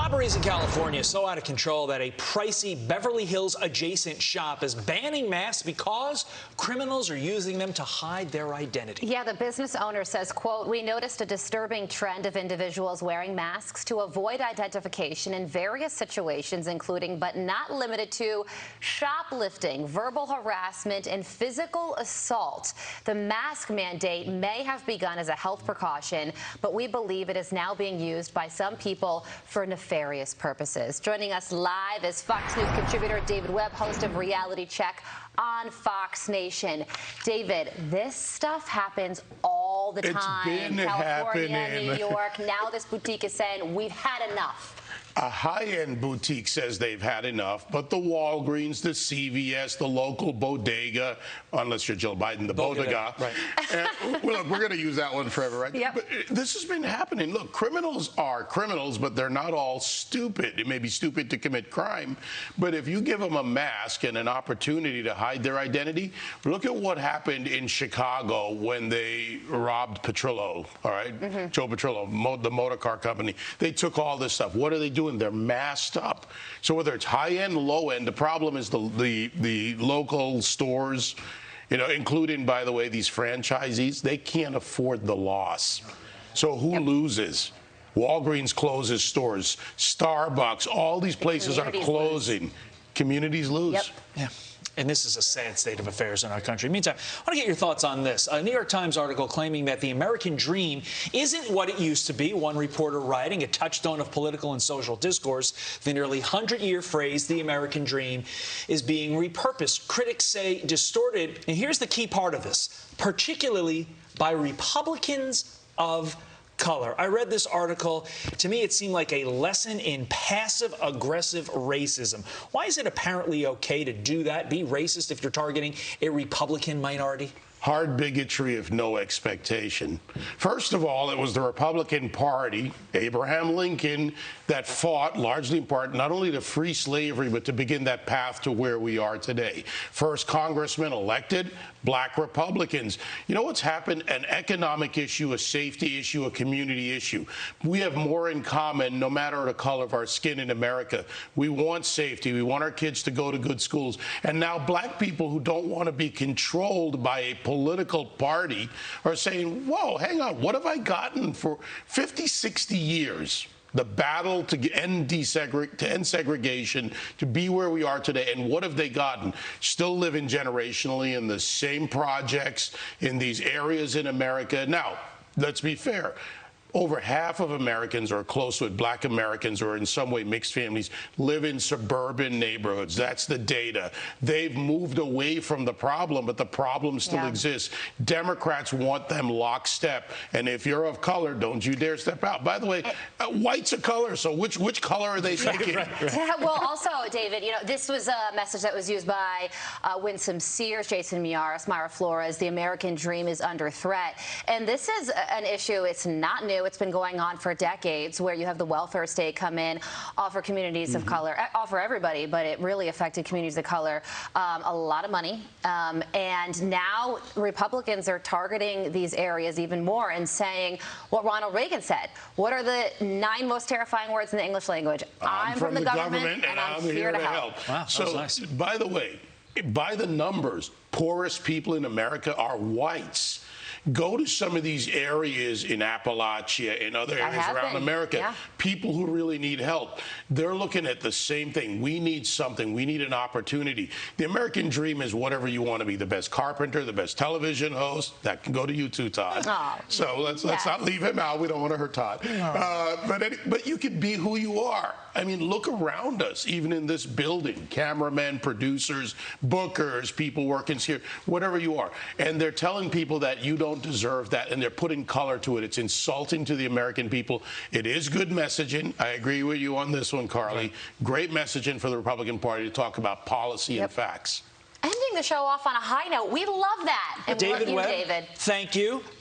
Robberies in California so out of control that a pricey Beverly Hills adjacent shop is banning masks because criminals are using them to hide their identity. Yeah, the business owner says, quote, "We noticed a disturbing trend of individuals wearing masks to avoid identification in various situations, including but not limited to shoplifting, verbal harassment, and physical assault. The mask mandate may have begun as a health precaution, but we believe it is now being used by some people for nefarious purposes." Joining us live is Fox News contributor David Webb, host of Reality Check on Fox Nation. David, this stuff happens all the time. It's been California, happening. New York. Now this boutique is saying we've had enough. A high-end boutique says they've had enough, but the Walgreens, the CVS, the local bodega, unless you're Jill Biden, the bodega. Right. And, well, look, we're going to use that one forever, right? Yep. But this has been happening. Look, criminals are criminals, but they're not all stupid. It may be stupid to commit crime, but if you give them a mask and an opportunity to hide their identity, look at what happened in Chicago when they robbed Petrillo, all right? Joe Petrillo, the motor car company. They took all this stuff. What are they doing? They're masked up. So whether it's high-end, low-end, the problem is the local stores, you know, including, by the way, these franchisees, they can't afford the loss. So who loses? Walgreens closes stores. Starbucks, all these places are closing. Communities lose. Yep. Yeah. And this is a sad state of affairs in our country. Meantime, I want to get your thoughts on this. A New York Times article claiming that the American dream isn't what it used to be. One reporter writing, a touchstone of political and social discourse, the nearly 100-year phrase, the American dream, is being repurposed. Critics say distorted, and here's the key part of this, particularly by Republicans of color. I read this article. To me, it seemed like a lesson in passive-aggressive racism. Why is it apparently okay to do that, be racist, if you're targeting a Republican minority? Hard bigotry of no expectation. First of all, it was the Republican Party, Abraham Lincoln, that fought, largely in part, not only to free slavery, but to begin that path to where we are today. First congressman elected, black Republicans. You know what's happened? An economic issue, a safety issue, a community issue. We have more in common, no matter the color of our skin in America. We want safety. We want our kids to go to good schools. And now black people who don't want to be controlled by a political party are saying, whoa, hang on, what have I gotten for 50, 60 years? The battle to end segregation, to be where we are today. And what have they gotten? Still living generationally in the same projects in these areas in America. Now, let's be fair. Over half of Americans, or close to it, black Americans, or in some way mixed families, live in suburban neighborhoods. That's the data. They've moved away from the problem, but the problem still exists. Democrats want them lockstep. And if you're of color, don't you dare step out. By the way, white's a color, so which color are they thinking? Well, also, David, you know, this was a message that was used by Winsome Sears, Jason Miyares, Myra Flores. The American dream is under threat. And this is an issue. It's not new. It's been going on for decades, where you have the welfare state come in, offer communities of color, offer everybody, but it really affected communities of color a lot of money. And now Republicans are targeting these areas even more and saying what Ronald Reagan said. What are the 9 most terrifying words in the English language? I'm from the government and I'm here to help. Wow, so, nice. by the way, by the numbers, poorest people in America are whites. Go to some of these areas in Appalachia and other areas around America. People who really need help. They're looking at the same thing. We need something. We need an opportunity. The American dream is whatever you want to be. The best carpenter, the best television host. That can go to you too, Todd. Oh, so let's not leave him out. We don't want to hurt Todd. But you can be who you are. I mean, look around us, even in this building. Cameramen, producers, bookers, people working here, whatever you are. And they're telling people that you don't deserve that, and they're putting color to it. It's insulting to the American people. It is good messaging. I agree with you on this one, Carly. Great messaging for the Republican Party to talk about policy and facts. Ending the show off on a high note. We love that. And David Webb, David. Thank you.